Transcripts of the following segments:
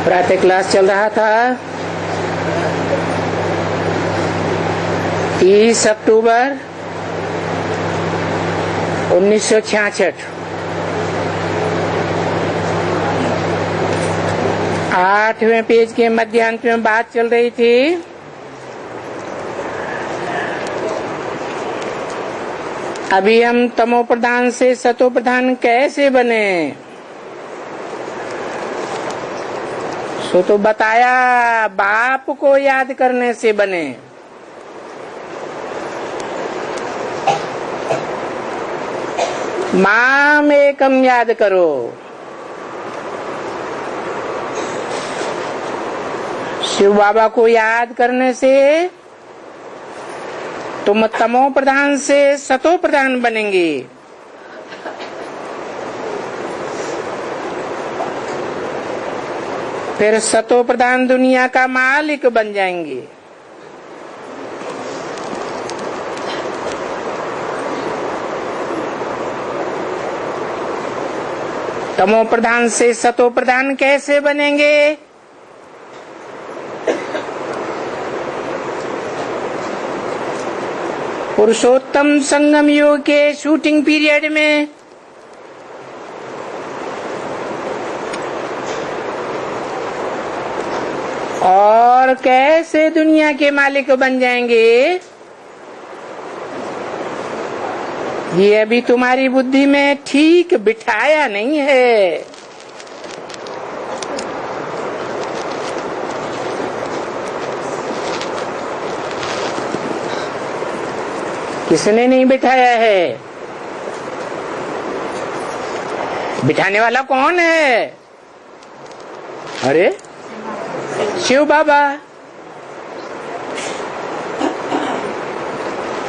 प्रातः क्लास चल रहा था। 30 अक्टूबर 1966। 8वें पेज के मध्यांत में बात चल रही थी अभी हम तमो प्रधान से सतो प्रधान कैसे बने। सो तो बताया बाप को याद करने से बने। माम एकम याद करो। शिव बाबा को याद करने से तुम तमो प्रधान से सतो प्रधान बनेंगे। फिर सतो प्रधान दुनिया का मालिक बन जाएंगे। तमो प्रधान से सतो प्रधान कैसे बनेंगे? पुरुषोत्तम संगम योग के शूटिंग पीरियड में और कैसे दुनिया के मालिक बन जाएंगे, ये अभी तुम्हारी बुद्धि में ठीक बिठाया नहीं है। किसने नहीं बिठाया है? बिठाने वाला कौन है? अरे शिव बाबा।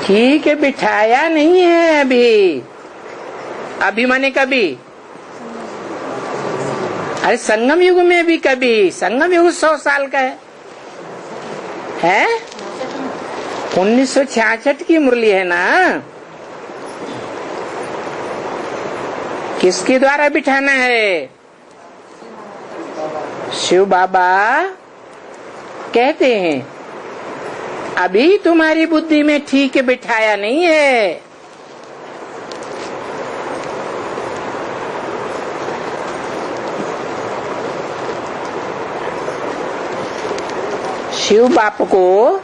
ठीक है, बिठाया नहीं है अभी। अभी माने कभी? अरे संगम युग में भी कभी। संगम युग 100 साल का है? 1966 की मुरली है ना। किसके द्वारा बिठाना है? शिव बाबा कहते हैं अभी तुम्हारी बुद्धि में ठीक बिठाया नहीं है। शिव बाप को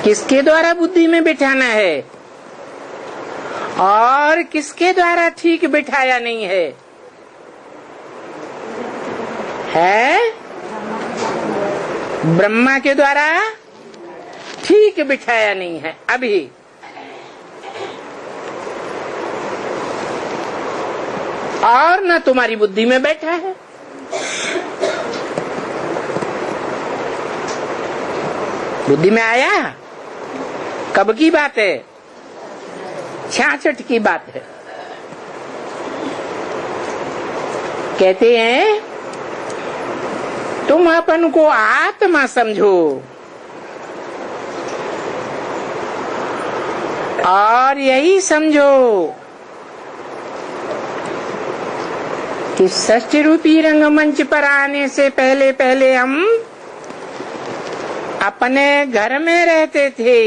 किसके द्वारा बुद्धि में बिठाना है और किसके द्वारा ठीक बिठाया नहीं है? ब्रह्मा के द्वारा ठीक बिठाया नहीं है अभी। और न तुम्हारी बुद्धि में बैठा है। बुद्धि में आया? कब की बात है? 66 की बात है। कहते हैं तुम अपन को आत्मा समझो और यही समझो कि षष्ठी रूपी रंगमंच पर आने से पहले पहले हम अपने घर में रहते थे।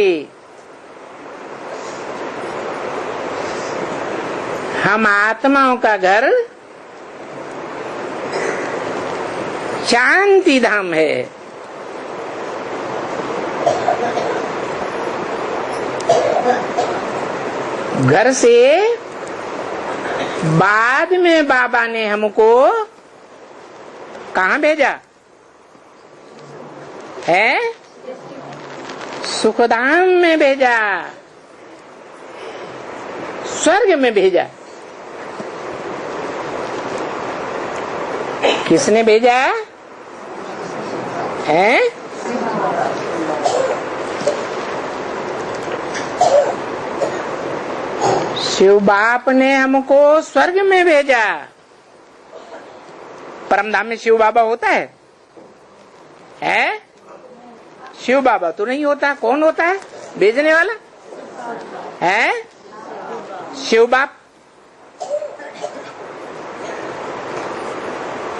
हम आत्माओं का घर शांति धाम है। घर से बाद में बाबा ने हमको कहाँ भेजा है? सुखधाम में भेजा, स्वर्ग में भेजा। किसने भेजा है? शिव बाप ने हमको स्वर्ग में भेजा। परमधाम में शिव बाबा होता है? शिव बाबा तो नहीं होता। कौन होता है भेजने वाला? है शिव बाप।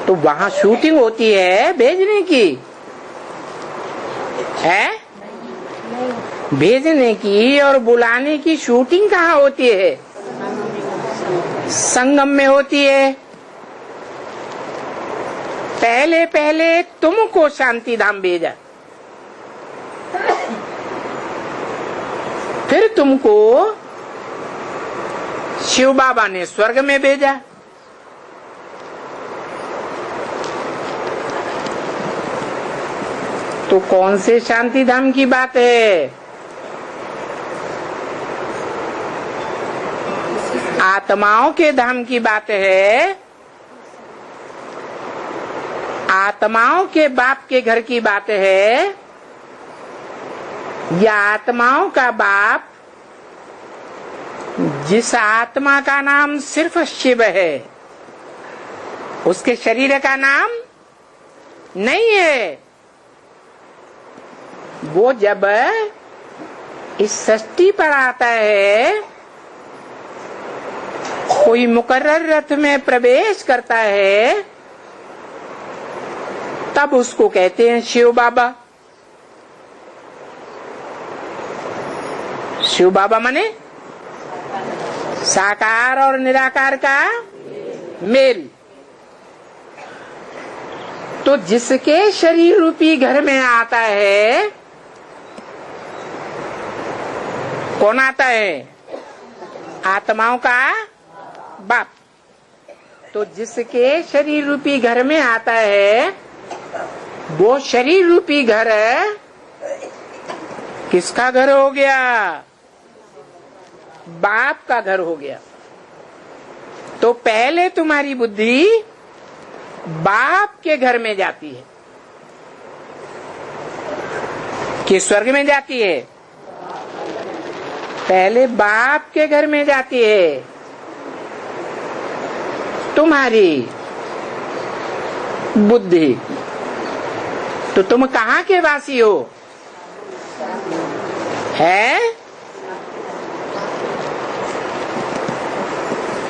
तो वहां शूटिंग होती है भेजने की है, भेजने की और बुलाने की शूटिंग कहाँ होती है? संगम में होती है। पहले पहले तुमको शांति धाम भेजा, फिर तुमको शिव बाबा ने स्वर्ग में भेजा। तो कौन से शांति धाम की बात है? आत्माओं के धाम की बात है, आत्माओं के बाप के घर की बात है, या आत्माओं का बाप जिस आत्मा का नाम सिर्फ शिव है, उसके शरीर का नाम नहीं है। वो जब इस सृष्टि पर आता है, कोई मुकर्रर रथ में प्रवेश करता है, तब उसको कहते हैं शिव बाबा। शिव बाबा माने साकार और निराकार का मेल। तो जिसके शरीर रूपी घर में आता है, कौन आता है? आत्माओं का बाप। तो जिसके शरीर रूपी घर में आता है, वो शरीर रूपी घर किसका घर हो गया? बाप का घर हो गया। तो पहले तुम्हारी बुद्धि बाप के घर में जाती है कि स्वर्ग में जाती है? पहले बाप के घर में जाती है। तुम्हारी बुद्धि। तो तुम कहाँ के वासी हो? है?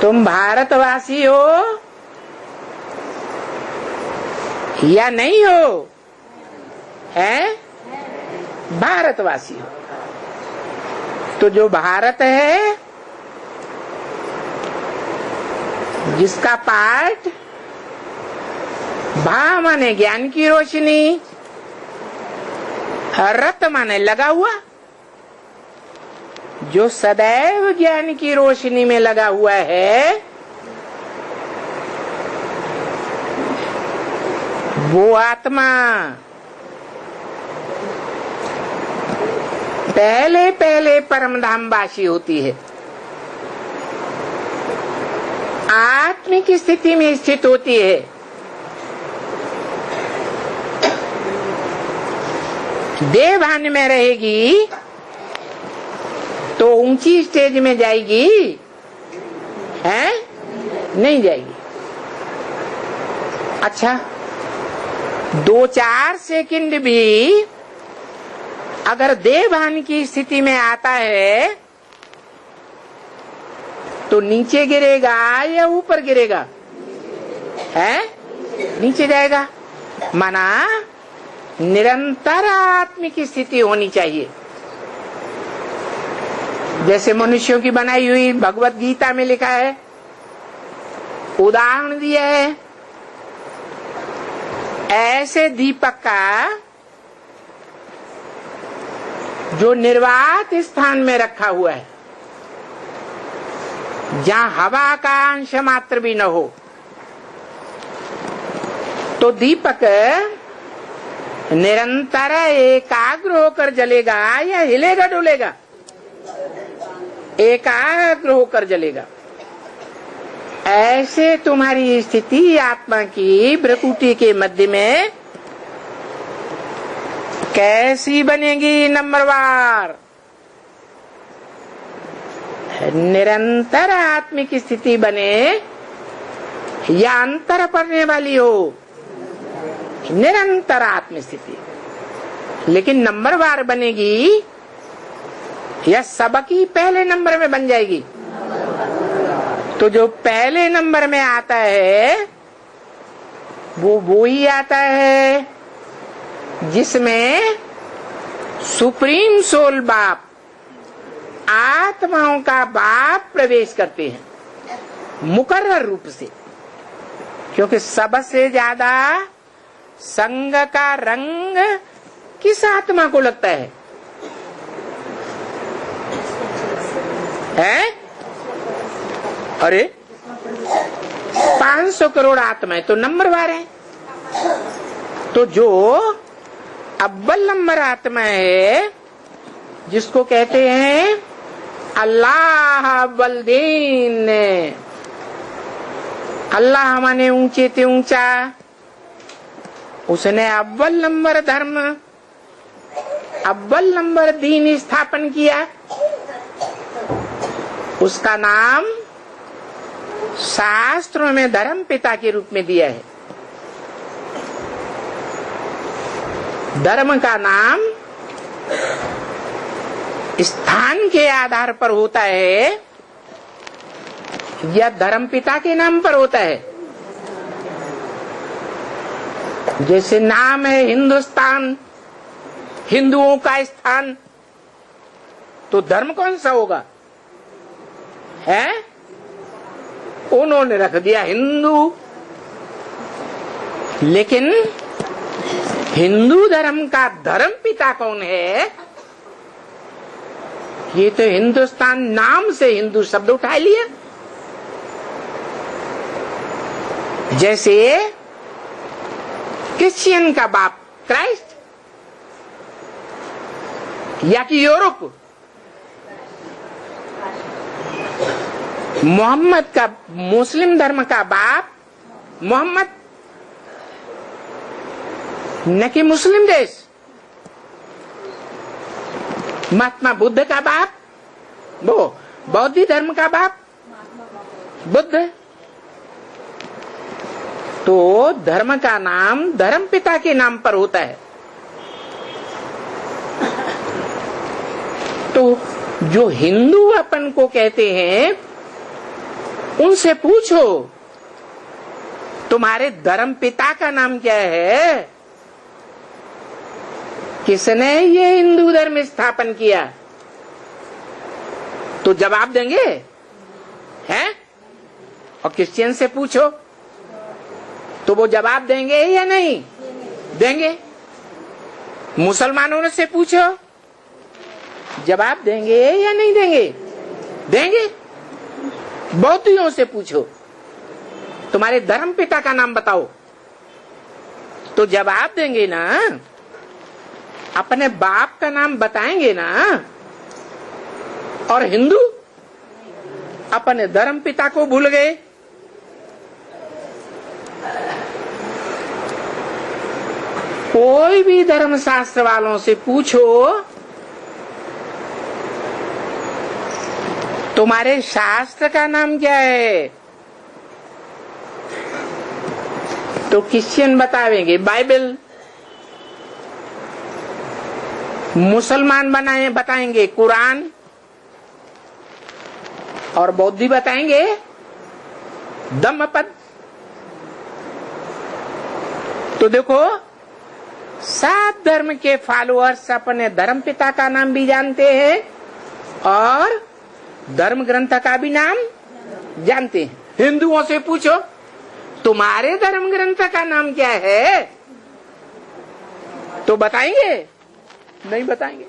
तुम भारतवासी हो या नहीं हो? है? भारतवासी हो। तो जो भारत है, जिसका पाठ भा माने ज्ञान की रोशनी, रत माने लगा हुआ, जो सदैव ज्ञान की रोशनी में लगा हुआ है, वो आत्मा पहले पहले परमधामवासी होती है। आत्मिक स्थिति में स्थित होती है। देवभान में रहेगी तो ऊंची स्टेज में जाएगी? है? नहीं जाएगी। अच्छा, 2-4 सेकंड भी अगर देवभान की स्थिति में आता है तो नीचे गिरेगा या ऊपर गिरेगा? है? नीचे जाएगा। माना निरंतर आत्मिक स्थिति होनी चाहिए। जैसे मनुष्यों की बनाई हुई भगवत गीता में लिखा है, उदाहरण दिया है, ऐसे दीपक का जो निर्वात स्थान में रखा हुआ है, जहाँ हवा का अंश मात्र भी न हो, तो दीपक निरंतर एकाग्र होकर जलेगा या हिलेगा डुलेगा? एकाग्र होकर जलेगा। ऐसे तुम्हारी स्थिति आत्मा की भ्रकुटी के मध्य में कैसी बनेगी? नंबरवार निरंतर आत्मिक स्थिति बने या अंतर पड़ने वाली हो? निरंतर आत्म स्थिति। लेकिन नंबरवार बनेगी या सबकी पहले नंबर में बन जाएगी? तो जो पहले नंबर में आता है वो ही आता है जिसमें सुप्रीम सोल बाप, आत्माओं का बाप प्रवेश करते हैं मुकर्रर रूप से, क्योंकि सबसे ज्यादा संग का रंग किस आत्मा को लगता है? अरे 500 करोड़ आत्माएं तो नंबरवार है। तो जो अव्वल नंबर आत्मा है जिसको कहते हैं अल्लाह अव्वल-दीन, अल्लाह माने ऊंचे ते ऊंचा, उसने अव्वल नंबर धर्म, अव्वल नंबर दीन स्थापन किया। उसका नाम शास्त्रों में धर्म पिता के रूप में दिया है। धर्म का नाम स्थान के आधार पर होता है या धर्म पिता के नाम पर होता है? जैसे नाम है हिंदुस्तान, हिंदुओं का स्थान, तो धर्म कौन सा होगा? है उन्होंने रख दिया हिंदू। लेकिन हिंदू धर्म का धर्म पिता कौन है? ये तो हिंदुस्तान नाम से हिंदू शब्द उठा लिया। जैसे क्रिश्चियन का बाप क्राइस्ट, या कि यूरोप मोहम्मद का, मुस्लिम धर्म का बाप मोहम्मद, न कि मुस्लिम देश। महात्मा बुद्ध का बाप, वो बौद्ध धर्म का बाप बुद्ध। तो धर्म का नाम धर्म पिता के नाम पर होता है। तो जो हिंदू अपन को कहते हैं उनसे पूछो तुम्हारे धर्म पिता का नाम क्या है? किसने ये हिंदू धर्म स्थापन किया? तो जवाब देंगे हैं? और क्रिश्चियन से पूछो तो वो जवाब देंगे या नहीं देंगे? मुसलमानों से पूछो जवाब देंगे या नहीं देंगे? देंगे। बौद्धियों से पूछो तुम्हारे धर्म पिता का नाम बताओ, तो जवाब देंगे ना। अपने बाप का नाम बताएंगे ना। और हिंदू अपने धर्म पिता को भूल गए। कोई भी धर्म शास्त्र वालों से पूछो तुम्हारे शास्त्र का नाम क्या है, तो क्रिश्चियन बताएंगे बाइबल, मुसलमान बताएंगे कुरान, और बौद्धी बताएंगे धम्मपद। तो देखो 7 धर्म के फॉलोअर्स अपने धर्म पिता का नाम भी जानते हैं और धर्म ग्रंथ का भी नाम जानते हैं। हिंदुओं से पूछो तुम्हारे धर्म ग्रंथ का नाम क्या है, तो बताएंगे? नहीं बताएंगे।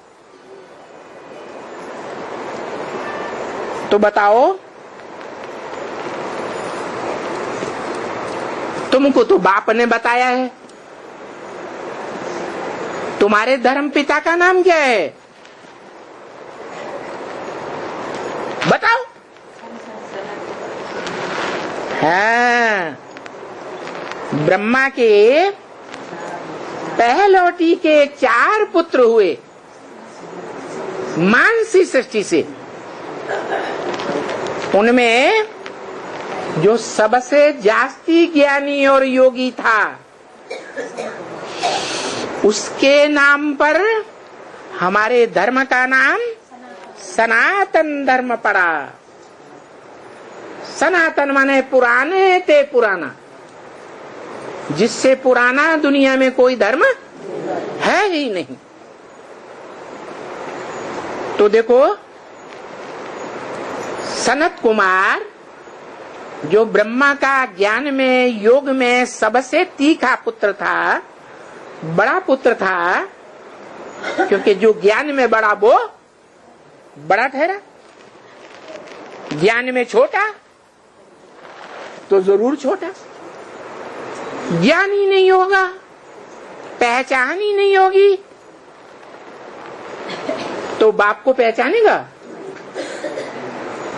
तो बताओ तुमको तो बाप ने बताया है, तुम्हारे धर्म पिता का नाम क्या है? बताओ। हाँ, ब्रह्मा के पहलौटी के 4 पुत्र हुए मानसी सृष्टि से। उनमें जो सबसे जास्ती ज्ञानी और योगी था उसके नाम पर हमारे धर्म का नाम सनातन धर्म पड़ा। सनातन माने पुराने ते पुराना, जिससे पुराना दुनिया में कोई धर्म है ही नहीं। तो देखो, सनत कुमार जो ब्रह्मा का ज्ञान में, योग में सबसे तीखा पुत्र था, बड़ा पुत्र था, क्योंकि जो ज्ञान में बड़ा वो बड़ा ठहरा, ज्ञान में छोटा तो जरूर छोटा। ज्ञान ही नहीं होगा, पहचान ही नहीं होगी, तो बाप को पहचानेगा?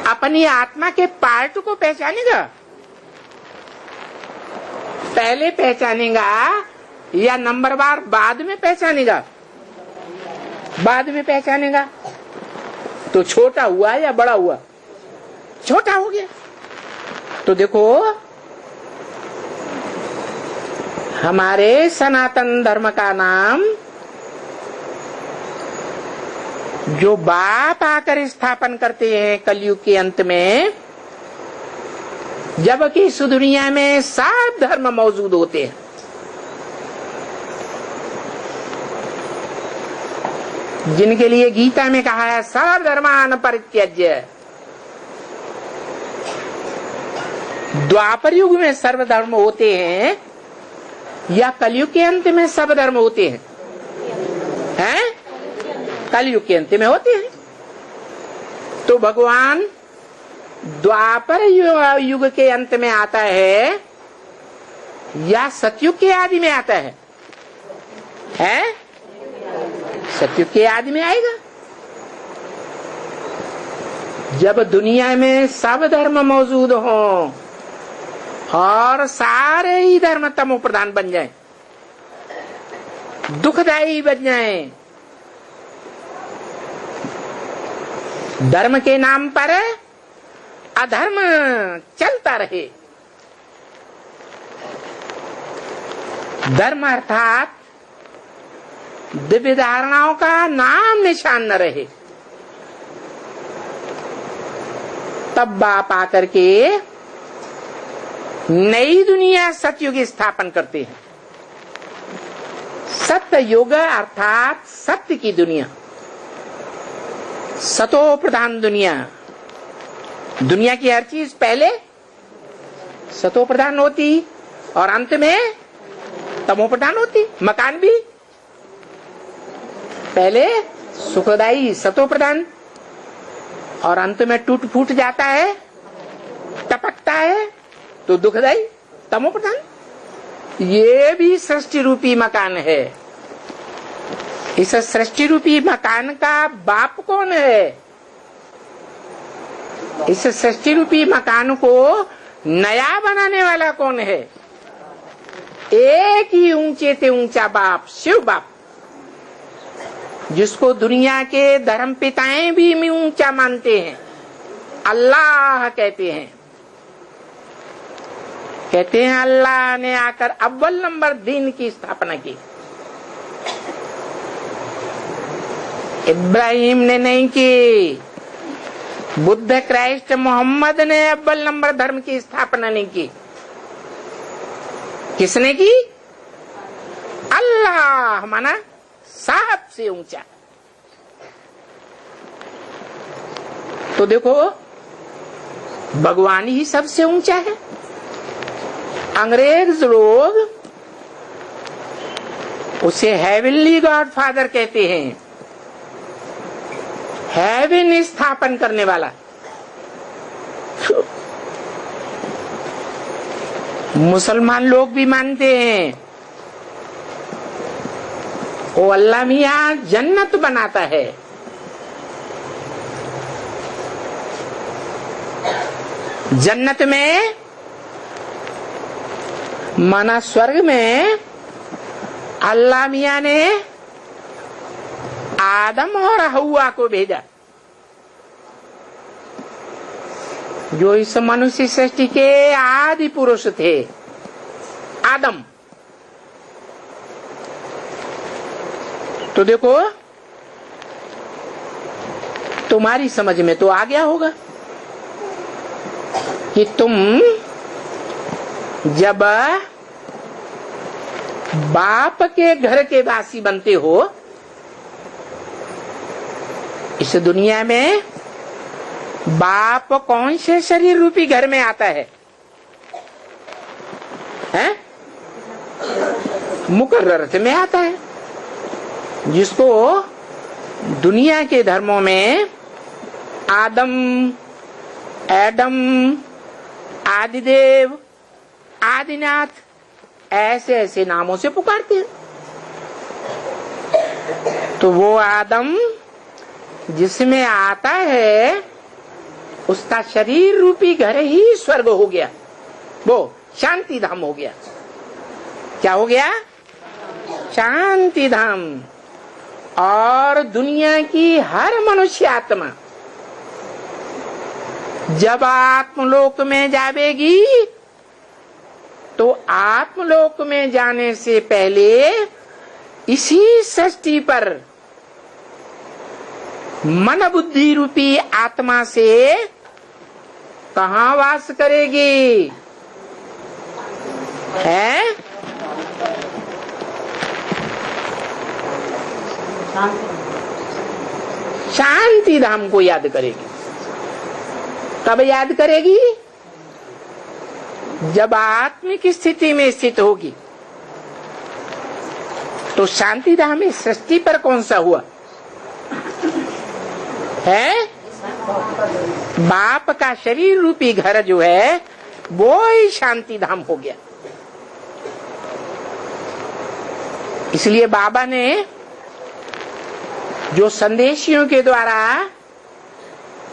अपनी आत्मा के पार्ट को पहचानेगा? पहले पहचानेगा या नंबरवार बाद में पहचानेगा? बाद में पहचानेगा। तो छोटा हुआ या बड़ा हुआ? छोटा हो गया। तो देखो, हमारे सनातन धर्म का नाम जो बाप आकर स्थापन करते हैं कलयुग के अंत में, जबकि इस दुनिया में सब धर्म मौजूद होते हैं। जिनके लिए गीता में कहा है सर्व धर्मान परित्यज्य। द्वापर युग में सर्व धर्म होते हैं या कलयुग के अंत में सब धर्म होते हैं? हैं? कलयुग के अंत में होते हैं। तो भगवान द्वापर युग के अंत में आता है या सतयुग के आदि में आता है? हैं? सतयुग के आदि में आएगा। जब दुनिया में सब धर्म मौजूद हो और सारे ही धर्म तमो प्रधान बन जाए, दुखदायी बन जाए, धर्म के नाम पर अधर्म चलता रहे, धर्म अर्थात दिव्य धारणाओं का नाम निशान न रहे, तब बाप आकर के नई दुनिया सतयुग स्थापन करते हैं। सत्य युग अर्थात सत्य की दुनिया, सतो प्रधान दुनिया। दुनिया की हर चीज पहले सतो प्रधान होती और अंत में तमो प्रधान होती। मकान भी पहले सुखदायी सतो प्रधान और अंत में टूट फूट जाता है, टपकता है तो दुखदायी तमो प्रधान। ये भी सृष्टि रूपी मकान है। इस सृष्टि रूपी मकान का बाप कौन है? इस सृष्टि रूपी मकान को नया बनाने वाला कौन है? एक ही ऊंचे से ऊंचा बाप, शिव बाप, जिसको दुनिया के धर्म पिताएं भी ऊंचा मानते हैं, अल्लाह कहते हैं। कहते हैं अल्लाह ने आकर अव्वल नंबर दीन की स्थापना की। इब्राहिम ने नहीं की, बुद्ध, क्राइस्ट, मोहम्मद ने अव्वल नंबर धर्म की स्थापना नहीं की। किसने की? अल्लाह माना सबसे ऊंचा। तो देखो, भगवान ही सबसे ऊंचा है। अंग्रेज लोग उसे हेवनली गॉड फादर कहते हैं, हेवन स्थापन करने वाला। मुसलमान लोग भी मानते हैं वो अल्लाह मियां जन्नत बनाता है। जन्नत में माना स्वर्ग में अल्लाह मियां ने आदम और हव्वा को भेजा, जो इस मनुष्य सृष्टि के आदि पुरुष थे। आदम। तो देखो, तुम्हारी समझ में तो आ गया होगा कि तुम जब बाप के घर के वासी बनते हो। इस दुनिया में बाप कौन से शरीर रूपी घर में आता है? हैं? मुकर्रर में आता है, जिसको दुनिया के धर्मों में आदम, एडम, आदिदेव, आदिनाथ ऐसे ऐसे नामों से पुकारते हैं। तो वो आदम जिसमें आता है उसका शरीर रूपी घर ही स्वर्ग हो गया, वो शांति धाम हो गया। क्या हो गया? शांति धाम। और दुनिया की हर मनुष्य आत्मा जब आत्मलोक में जावेगी तो आत्मलोक में जाने से पहले इसी सृष्टि पर मन बुद्धि रूपी आत्मा से कहाँ वास करेगी? है शांति धाम को याद करेगी। कब याद करेगी? जब आत्मिक स्थिति में स्थित होगी। तो शांति धाम में सृष्टि पर कौन सा हुआ है? बाप का शरीर रूपी घर जो है वो ही शांति धाम हो गया। इसलिए बाबा ने जो संदेशियों के द्वारा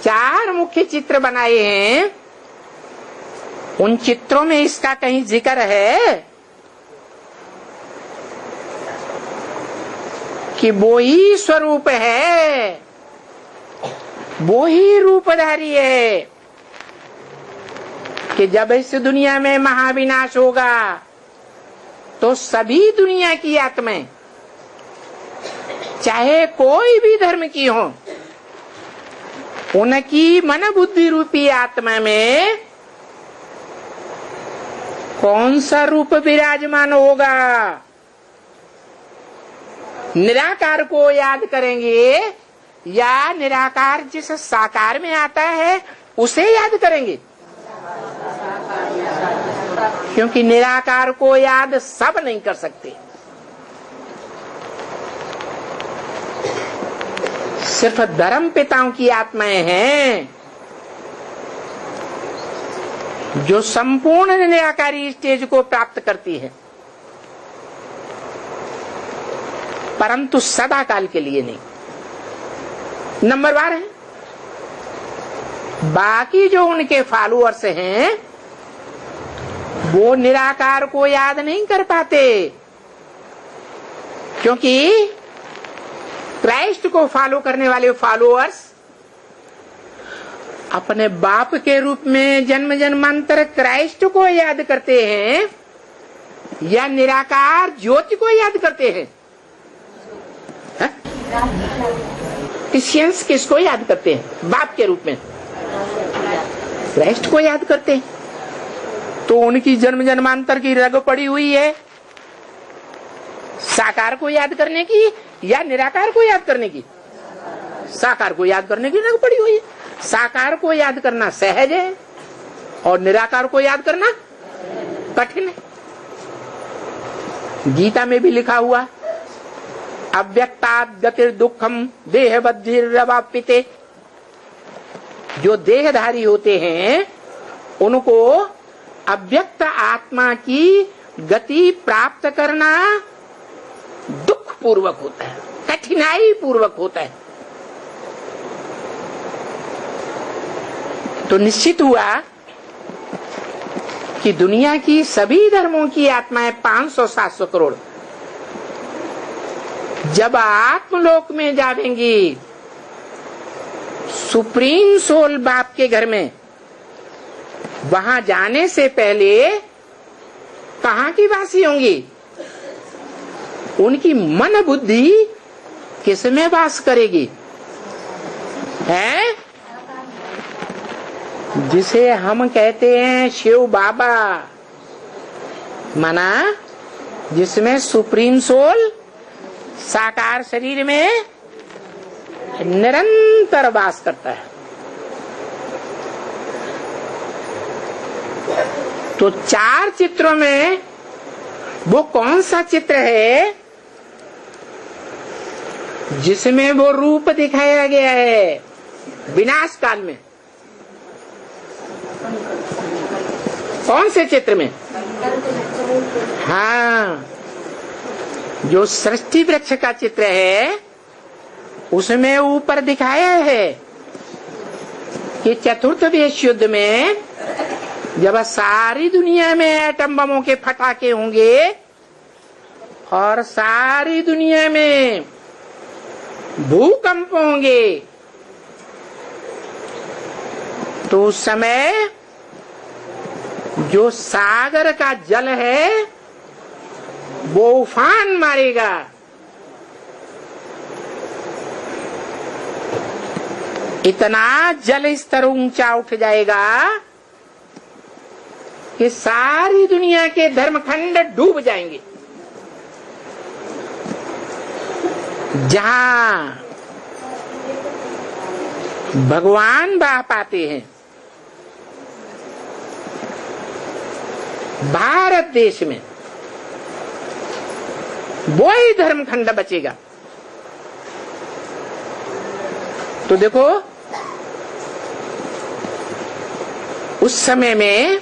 4 मुख्य चित्र बनाए हैं, उन चित्रों में इसका कहीं जिक्र है कि वो ही स्वरूप है, वो ही रूपधारी है कि जब इस दुनिया में महाविनाश होगा तो सभी दुनिया की आत्माएं चाहे कोई भी धर्म की हो, उनकी मन बुद्धि रूपी आत्मा में कौन सा रूप विराजमान होगा? निराकार को याद करेंगे या निराकार जिस साकार में आता है उसे याद करेंगे? क्योंकि निराकार को याद सब नहीं कर सकते, सिर्फ धर्म पिताओं की आत्माएं हैं जो संपूर्ण निराकारी स्टेज को प्राप्त करती है, परंतु सदा काल के लिए नहीं। नंबरवार है। बाकी जो उनके फॉलोअर्स हैं वो निराकार को याद नहीं कर पाते, क्योंकि क्राइस्ट को फॉलो करने वाले फॉलोअर्स अपने बाप के रूप में जन्म जन्मांतर क्राइस्ट को याद करते हैं या निराकार ज्योति को याद करते हैं? क्रिश्चियंस किसको याद करते हैं बाप के रूप में? क्राइस्ट को याद करते हैं। तो उनकी जन्म जन्मांतर की रग पड़ी हुई है साकार को याद करने की या निराकार को याद करने की? साकार को याद करने की रग पड़ी हुई है। साकार को याद करना सहज है और निराकार को याद करना कठिन है। गीता में भी लिखा हुआ अव्यक्ताद् गतिर दुखम देह बद्धिर्वाप्यते। जो देहधारी होते हैं उनको अव्यक्त आत्मा की गति प्राप्त करना दुख पूर्वक होता है, कठिनाई पूर्वक होता है। तो निश्चित हुआ कि दुनिया की सभी धर्मों की आत्माएं 500-700 करोड़ जब आत्मलोक में जाएंगी, सुप्रीम सोल बाप के घर में, वहां जाने से पहले कहां की वासी होंगी? उनकी मन बुद्धि किसमें वास करेगी? है जिसे हम कहते हैं शिव बाबा, माना जिसमें सुप्रीम सोल साकार शरीर में निरंतर वास करता है। तो 4 चित्रों में वो कौन सा चित्र है जिसमें वो रूप दिखाया गया है विनाश काल में? कौन से चित्र में? हाँ, जो सृष्टि वृक्ष का चित्र है उसमें ऊपर दिखाया है कि चतुर्थ विश्व युद्ध में जब सारी दुनिया में एटम बमों के फटाके होंगे और सारी दुनिया में भूकंप होंगे, तो उस समय जो सागर का जल है वो उफान मारेगा। इतना जल स्तर ऊंचा उठ जाएगा कि सारी दुनिया के धर्मखंड डूब जाएंगे। जहां भगवान बह पाते हैं, भारत देश में वो ही धर्मखंड बचेगा। तो देखो, उस समय में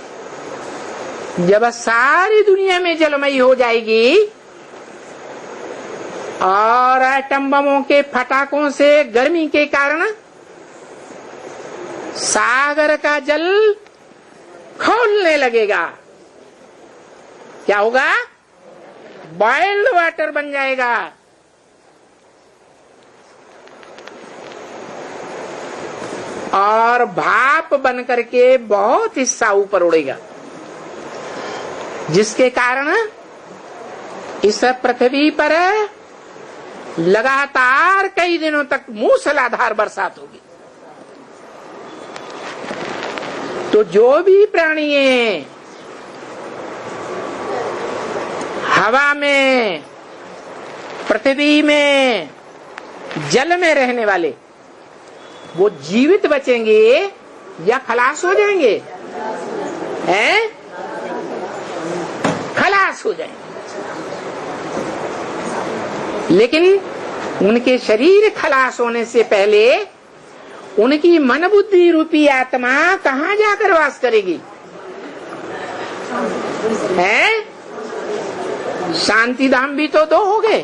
जब सारी दुनिया में जलमयी हो जाएगी और एटम बमों के फटाकों से गर्मी के कारण सागर का जल खौलने लगेगा, क्या होगा? बॉइल्ड वाटर बन जाएगा। और भाप बन करके बहुत हिस्सा ऊपर उड़ेगा, जिसके कारण इस पृथ्वी पर लगातार कई दिनों तक मूसलाधार बरसात होगी। तो जो भी प्राणी है हवा में, पृथ्वी में, जल में रहने वाले, वो जीवित बचेंगे या खलास हो जाएंगे? हैं? खलास हो जाएंगे। लेकिन उनके शरीर खलास होने से पहले उनकी मन बुद्धि रूपी आत्मा कहाँ जाकर वास करेगी? हैं? शांति धाम भी तो 2 हो गए।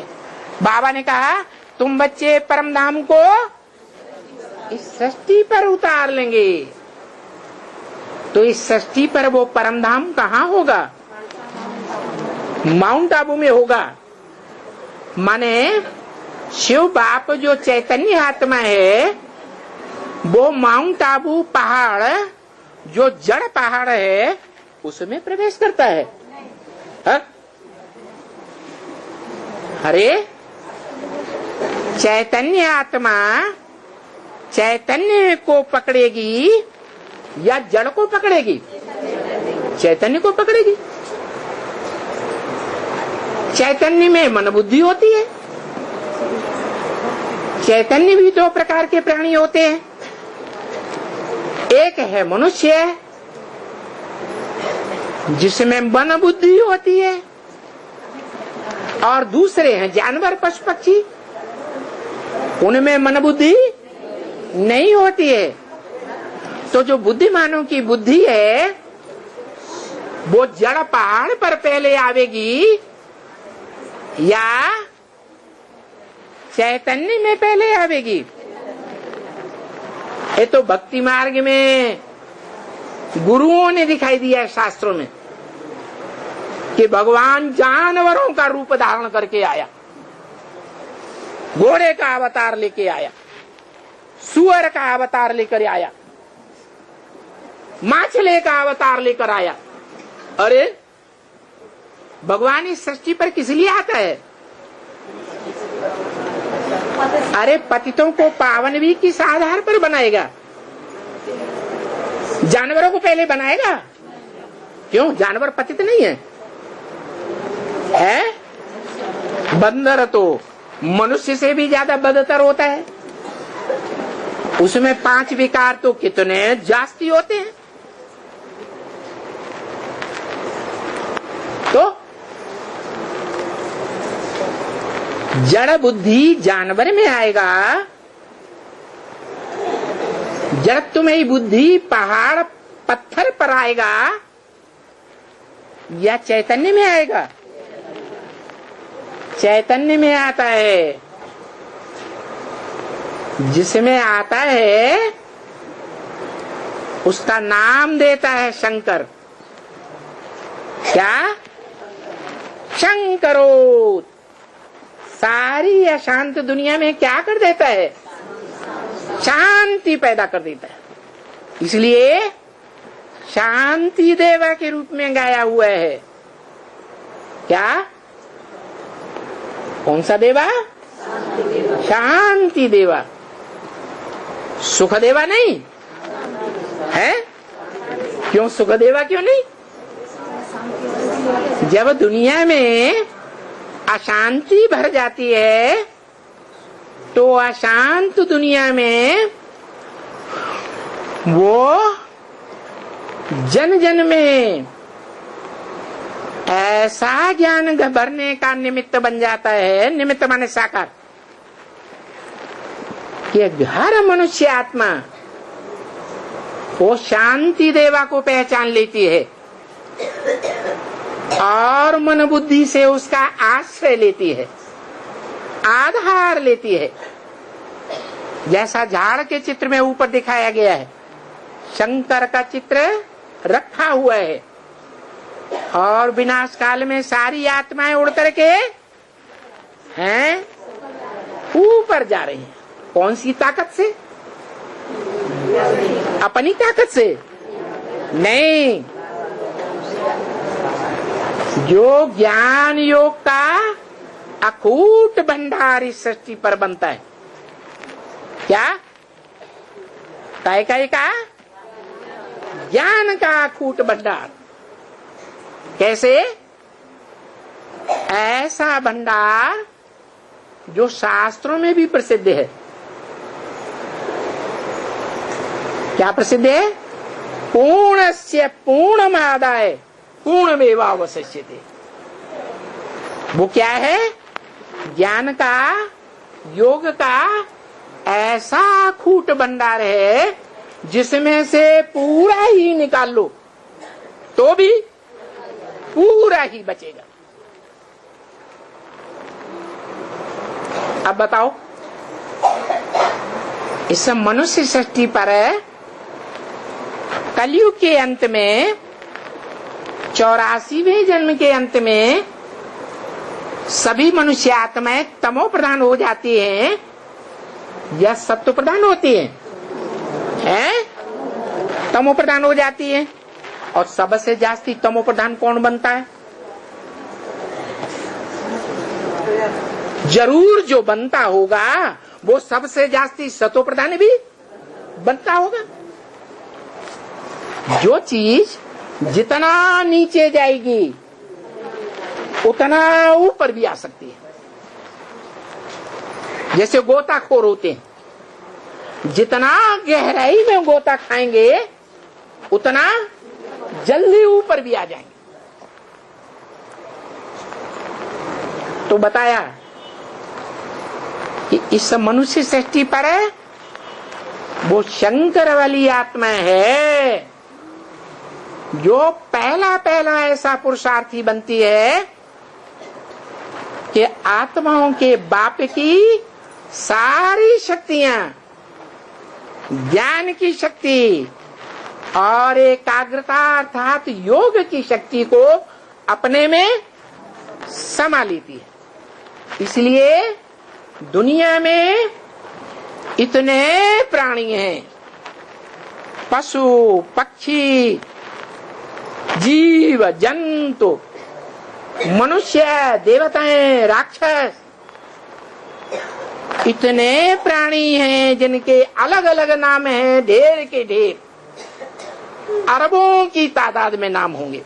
बाबा ने कहा तुम बच्चे परम धाम को इस सृष्टि पर उतार लेंगे। तो इस सृष्टि पर वो परम धाम कहाँ होगा? माउंट आबू में होगा। माने शिव बाप जो चैतन्य आत्मा है वो माउंट आबू पहाड़, जो जड़ पहाड़ है, उसमें प्रवेश करता है। अरे चैतन्य आत्मा चैतन्य को पकड़ेगी या जड़ को पकड़ेगी? चैतन्य को पकड़ेगी। चैतन्य में मन बुद्धि होती है। चैतन्य भी 2 प्रकार के प्राणी होते हैं। एक है मनुष्य, जिसमें मन बुद्धि होती है, और दूसरे हैं जानवर, पशु पक्षी, उनमें मन बुद्धि नहीं होती है। तो जो बुद्धिमानों की बुद्धि है वो जड़ पहाड़ पर पहले आवेगी या चैतन्य में पहले आवेगी? ये तो भक्ति मार्ग में गुरुओं ने दिखाई दिया है शास्त्रों में कि भगवान जानवरों का रूप धारण करके आया, घोड़े का अवतार लेके आया, सुअर का अवतार लेकर आया, माछले का अवतार लेकर आया। अरे भगवान इस सृष्टि पर किस लिए आता है? अरे पतितों को पावन भी किस आधार पर बनाएगा? जानवरों को पहले बनाएगा? क्यों? जानवर पतित नहीं है। है? बंदर तो मनुष्य से भी ज्यादा बदतर होता है। उसमें 5 विकार तो कितने जास्ती होते हैं। तो जड़ बुद्धि जानवर में आएगा, जड़ तुम्हें बुद्धि पहाड़ पत्थर पर आएगा या चैतन्य में आएगा? चैतन्य में आता है। जिसमें आता है उसका नाम देता है शंकर। क्या? शंकरो। सारी अशांत दुनिया में क्या कर देता है? शांति पैदा कर देता है। इसलिए शांति देवा के रूप में गाया हुआ है। क्या? कौन सा देवा? शांति देवा। सुख देवा नहीं है? क्यों सुख देवा क्यों नहीं? जब दुनिया में अशांति भर जाती है तो अशांत दुनिया में वो जन जन में ऐसा ज्ञान भरने का निमित्त बन जाता है। निमित्त माने साकार, कि हर मनुष्य आत्मा वो शांति देवा को पहचान लेती है और मन बुद्धि से उसका आश्रय लेती है, आधार लेती है। जैसा झाड़ के चित्र में ऊपर दिखाया गया है, शंकर का चित्र रखा हुआ है और विनाश काल में सारी आत्माएं उड़ करके हैं ऊपर जा रही हैं। कौन सी ताकत से? अपनी ताकत से नहीं। जो ज्ञान योग का अकूट भंडार इस सृष्टि पर बनता है। क्या? काय का ज्ञान का अकूट भंडार। कैसे? ऐसा भंडार जो शास्त्रों में भी प्रसिद्ध है। क्या प्रसिद्ध है? पूर्णस्य पूर्णमादाय पूर्णमेवावशिष्यते। वो क्या है? ज्ञान का, योग का ऐसा खूट भंडार है जिसमें से पूरा ही निकाल लो तो भी पूरा ही बचेगा। अब बताओ, इस मनुष्य सृष्टि पर कलयुग के अंत में 84वें जन्म के अंत में सभी मनुष्य आत्माएं तमो प्रधान हो जाती हैं या सत्व प्रधान होती हैं? तमो प्रधान हो जाती है। और सबसे जास्ती तमो प्रधान कौन बनता है? जरूर जो बनता होगा वो सबसे जास्ती सतो प्रधान भी बनता होगा। जो चीज जितना नीचे जाएगी उतना ऊपर भी आ सकती है। जैसे गोताखोर होते हैं, जितना गहराई में गोता खाएंगे उतना जल्दी ऊपर भी आ जाएंगे। तो बताया कि इस मनुष्य सृष्टि पर वो शंकर वाली आत्मा है जो पहला ऐसा पुरुषार्थी बनती है कि आत्माओं के बाप की सारी शक्तियां, ज्ञान की शक्ति और एकाग्रता अर्थात योग की शक्ति को अपने में समा लेती है। इसलिए दुनिया में इतने प्राणी हैं, पशु पक्षी जीव जंतु, मनुष्य, देवताएं, राक्षस, इतने प्राणी हैं जिनके अलग अलग नाम हैं, ढेर के ढेर, अरबों की तादाद में नाम होंगे।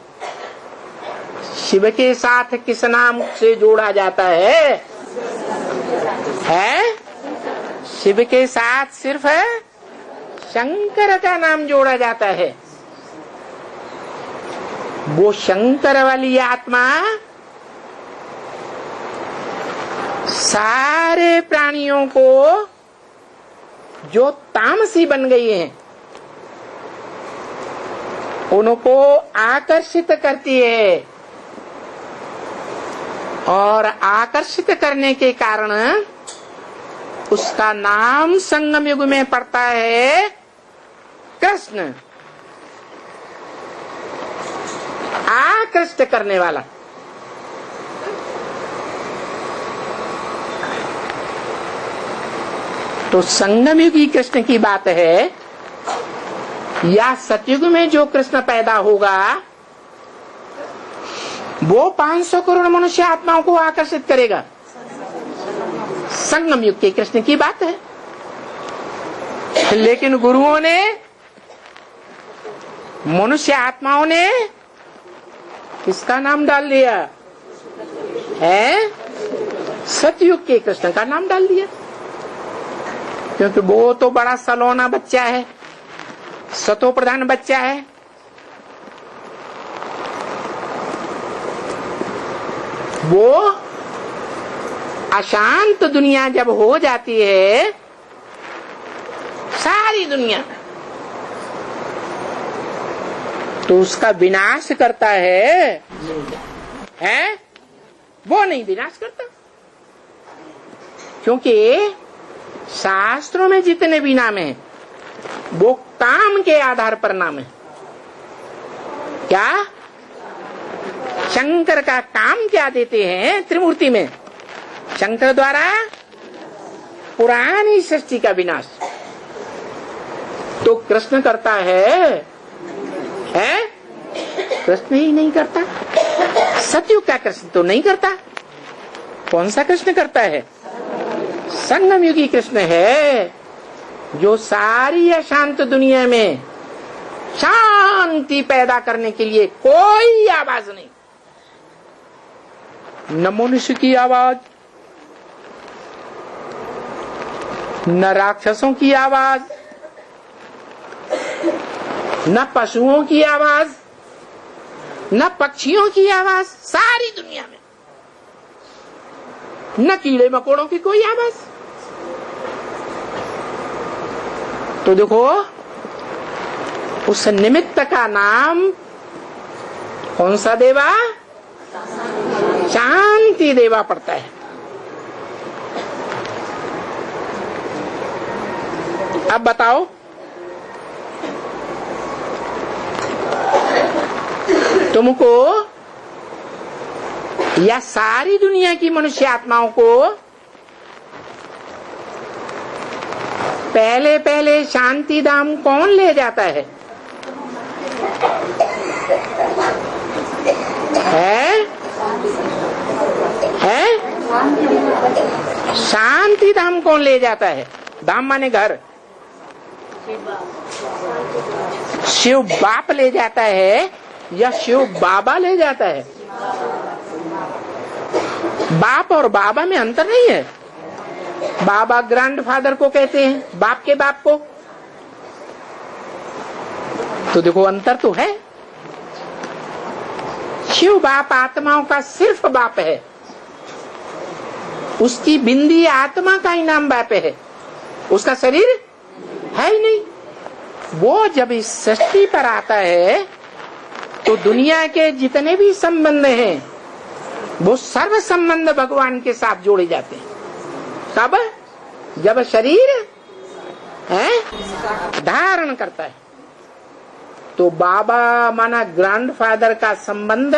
शिव के साथ किस नाम से जोड़ा जाता है? शिव के साथ सिर्फ शंकर का नाम जोड़ा जाता है। वो शंकर वाली आत्मा सारे प्राणियों को जो तामसी बन गई हैं, उनको आकर्षित करती है, और आकर्षित करने के कारण उसका नाम संगम युग में पड़ता है कृष्ण, आकृष्ट करने वाला। तो संगम युगी कृष्ण की बात है, या सतयुग में जो कृष्ण पैदा होगा वो 500 करोड़ मनुष्य आत्माओं को आकर्षित करेगा। संगम युग के कृष्ण की बात है। लेकिन गुरुओं ने, मनुष्य आत्माओं ने किसका नाम डाल दिया है? सतयुग के कृष्ण का नाम डाल दिया, क्योंकि वो तो बड़ा सलोना बच्चा है, सतो प्रधान बच्चा है। वो अशांत दुनिया जब हो जाती है, सारी दुनिया, तो उसका विनाश करता है? वो नहीं विनाश करता, क्योंकि शास्त्रों में जितने भी नाम है वो काम के आधार पर नाम है। क्या शंकर का काम क्या देते हैं? त्रिमूर्ति में शंकर द्वारा पुरानी सृष्टि का विनाश तो कृष्ण करता है? कृष्ण ही नहीं करता। सतयुग का कृष्ण तो नहीं करता। कौन सा कृष्ण करता है? संगम युगी कृष्ण है, जो सारी अशांत दुनिया में शांति पैदा करने के लिए कोई आवाज नहीं, न मनुष्य की आवाज, न राक्षसों की आवाज, न पशुओं की आवाज, न पक्षियों की आवाज, सारी दुनिया में न कीड़े मकोड़ों की कोई आवाज। तो देखो, उस निमित्त का नाम कौन सा देवा? शांति देवा पड़ता है। अब बताओ, तुमको या सारी दुनिया की मनुष्य आत्माओं को पहले पहले शांति धाम कौन ले जाता है? शांति धाम कौन ले जाता है? धाम माने घर। शिव बाप ले जाता है या शिव बाबा ले जाता है? बाप और बाबा में अंतर नहीं है। बाबा ग्रैंडफादर को कहते हैं, बाप के बाप को। तो देखो, अंतर तो है। शिव बाप आत्माओं का सिर्फ बाप है, उसकी बिंदी आत्मा का ही नाम बाप है, उसका शरीर है ही नहीं। वो जब इस सृष्टि पर आता है तो दुनिया के जितने भी संबंध हैं वो सर्व संबंध भगवान के साथ जोड़े जाते हैं। कब? जब शरीर धारण करता है। तो बाबा माना ग्रैंडफादर का संबंध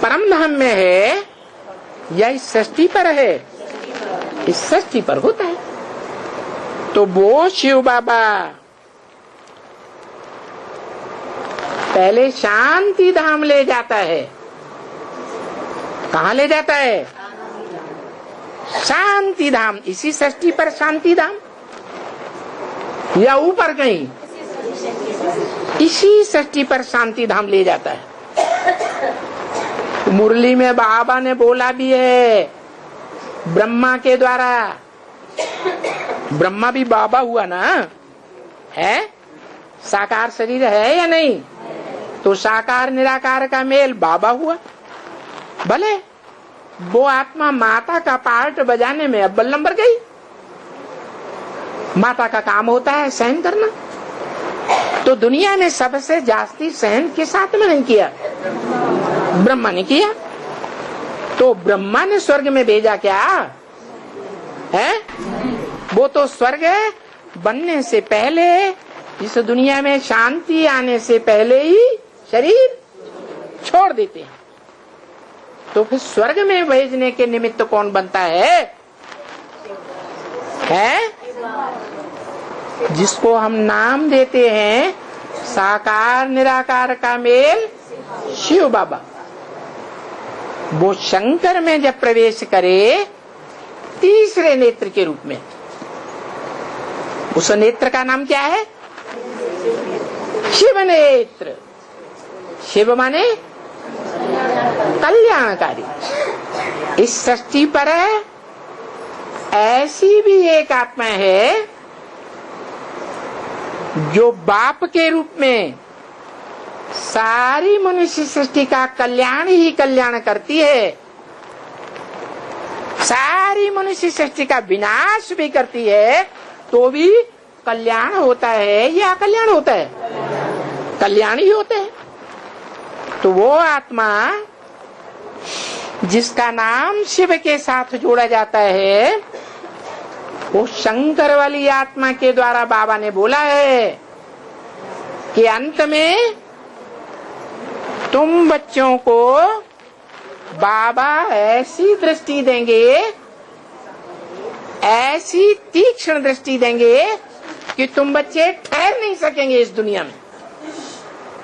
परम धाम में है या इस सृष्टि पर है? इस सृष्टि पर होता है। तो वो शिव बाबा पहले शांति धाम ले जाता है। कहाँ ले जाता है? शांति धाम। इसी सृष्टि पर शांति धाम या ऊपर कहीं? इसी सृष्टि पर शांति धाम ले जाता है। मुरली में बाबा ने बोला भी है, ब्रह्मा के द्वारा। ब्रह्मा भी बाबा हुआ ना, है? साकार शरीर है या नहीं? तो साकार निराकार का मेल बाबा हुआ। भले वो आत्मा माता का पार्ट बजाने में अव्वल नंबर गई। माता का काम होता है सहन करना, तो दुनिया में सबसे जास्ती सहन किस आत्मा ने किया? ब्रह्मा ने किया। तो ब्रह्मा ने स्वर्ग में भेजा क्या है? वो तो स्वर्ग बनने से पहले, इस दुनिया में शांति आने से पहले ही शरीर छोड़ देते हैं। तो फिर स्वर्ग में भेजने के निमित्त कौन बनता है? जिसको हम नाम देते हैं साकार निराकार का मेल, शिव बाबा। वो शंकर में जब प्रवेश करे तीसरे नेत्र के रूप में, उस नेत्र का नाम क्या है? शिव नेत्र। शिव माने कल्याणकारी। इस सृष्टि पर ऐसी भी एक आत्मा है जो बाप के रूप में सारी मनुष्य सृष्टि का कल्याण ही कल्याण करती है, सारी मनुष्य सृष्टि का विनाश भी करती है, तो भी कल्याण होता है या अकल्याण होता है? कल्याण ही होता है। तो वो आत्मा जिसका नाम शिव के साथ जोड़ा जाता है, वो शंकर वाली आत्मा के द्वारा बाबा ने बोला है कि अंत में तुम बच्चों को बाबा ऐसी दृष्टि देंगे, ऐसी तीक्ष्ण दृष्टि देंगे कि तुम बच्चे ठहर नहीं सकेंगे इस दुनिया में।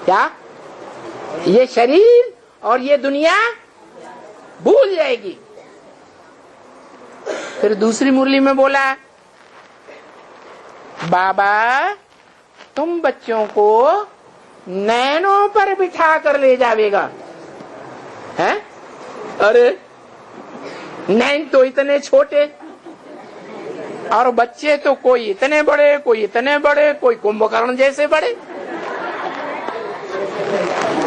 क्या? ये शरीर और ये दुनिया भूल जाएगी। फिर दूसरी मुरली में बोला, बाबा तुम बच्चों को नैनों पर बिठा कर ले जावेगा। है? अरे नैन तो इतने छोटे, और बच्चे तो कोई इतने बड़े, कोई इतने बड़े, कोई कुंभकर्ण जैसे बड़े।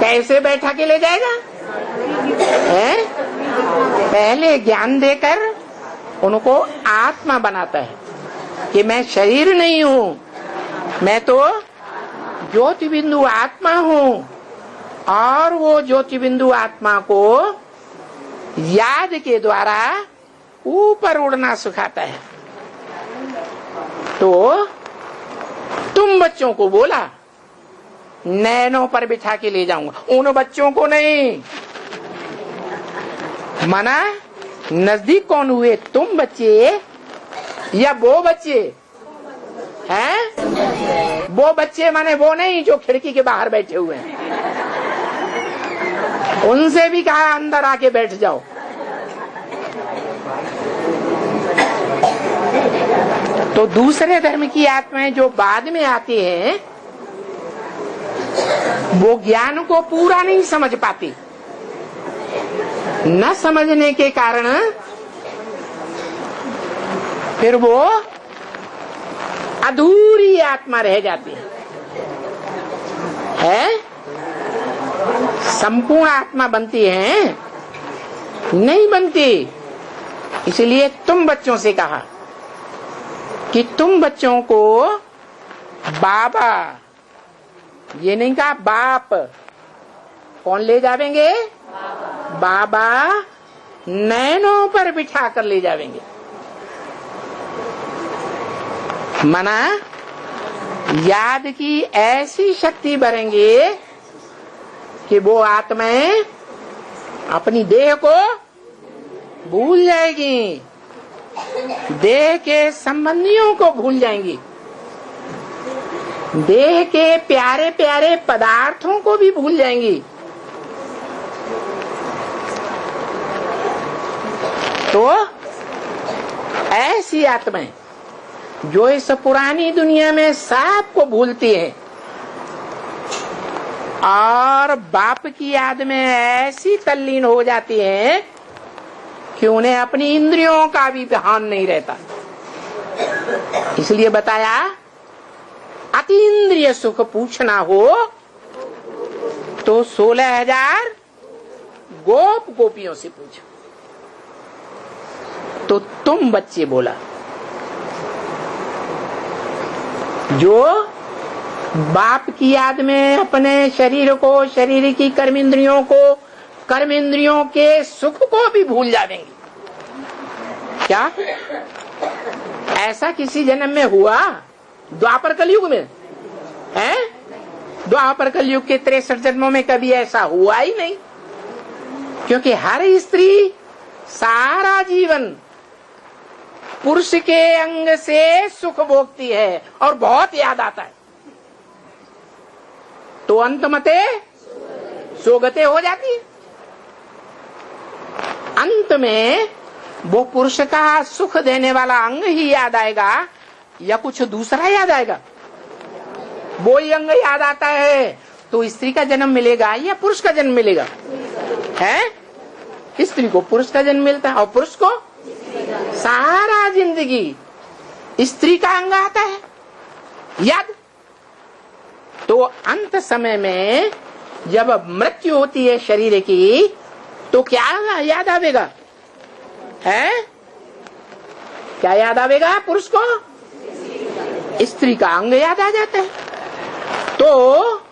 कैसे बैठा के ले जाएगा? है? पहले ज्ञान देकर उनको आत्मा बनाता है कि मैं शरीर नहीं हूँ, मैं तो ज्योति बिंदु आत्मा हूँ। और वो ज्योति बिंदु आत्मा को याद के द्वारा ऊपर उड़ना सिखाता है। तो तुम बच्चों को बोला नैनों पर बिठा के ले जाऊंगा, उन बच्चों को नहीं। माना नजदीक कौन हुए? तुम बच्चे या वो बच्चे? हैं? वो बच्चे माने वो नहीं जो खिड़की के बाहर बैठे हुए हैं, उनसे भी कहा अंदर आके बैठ जाओ। तो दूसरे धर्म की आत्माएं जो बाद में आती हैं, वो ज्ञान को पूरा नहीं समझ पाती। न समझने के कारण फिर वो अधूरी आत्मा रह जाती है। संपूर्ण आत्मा बनती है? नहीं बनती। इसलिए तुम बच्चों से कहा कि तुम बच्चों को बाबा, ये नहीं कहा बाप। कौन ले जावेंगे? बाबा नैनों पर बिठा कर ले जावेंगे। मना याद की ऐसी शक्ति भरेंगे कि वो आत्माएं अपनी देह को भूल जाएगी, देह के संबंधियों को भूल जाएंगी, देह के प्यारे प्यारे पदार्थों को भी भूल जाएंगी। तो ऐसी आत्माएं जो इस पुरानी दुनिया में सबको भूलती हैं, और बाप की याद में ऐसी तल्लीन हो जाती हैं कि उन्हें अपनी इंद्रियों का भी ध्यान नहीं रहता। इसलिए बताया अतीन्द्रिय सुख पूछना हो तो 16,000 गोप गोपियों से पूछो। तो तुम बच्चे बोला जो बाप की याद में अपने शरीर को, शरीर की कर्मेंद्रियों को, कर्मेंद्रियों के सुख को भी भूल जाएंगे। क्या ऐसा किसी जन्म में हुआ? द्वापर कलयुग में है? द्वापर कलयुग के 63 जन्मों में कभी ऐसा हुआ ही नहीं, क्योंकि हर स्त्री सारा जीवन पुरुष के अंग से सुख भोगती है और बहुत याद आता है, तो अंतमते सोगते हो जाती है। अंत में वो पुरुष का सुख देने वाला अंग ही याद आएगा या कुछ दूसरा याद आएगा? वो ही अंग याद आता है तो स्त्री का जन्म मिलेगा या पुरुष का जन्म मिलेगा? है स्त्री को पुरुष का जन्म मिलता है और पुरुष को सारा जिंदगी स्त्री का अंग आता है याद। तो अंत समय में जब मृत्यु होती है शरीर की तो क्या याद आवेगा? है क्या याद आवेगा? पुरुष को स्त्री का अंग याद आ जाता है। तो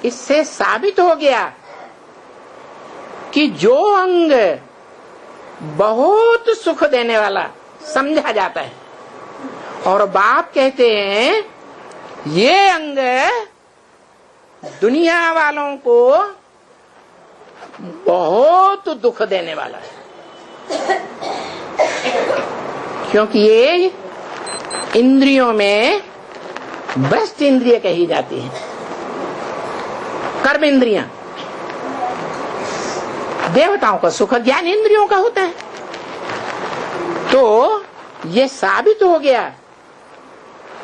इससे साबित हो गया कि जो अंग बहुत सुख देने वाला समझा जाता है और बाप कहते हैं ये अंग दुनिया वालों को बहुत दुख देने वाला है, क्योंकि ये इंद्रियों में भ्रष्ट इंद्रिय कही जाती है। कर्म इंद्रियां देवताओं का सुख ज्ञान इंद्रियों का होता है। तो ये साबित हो गया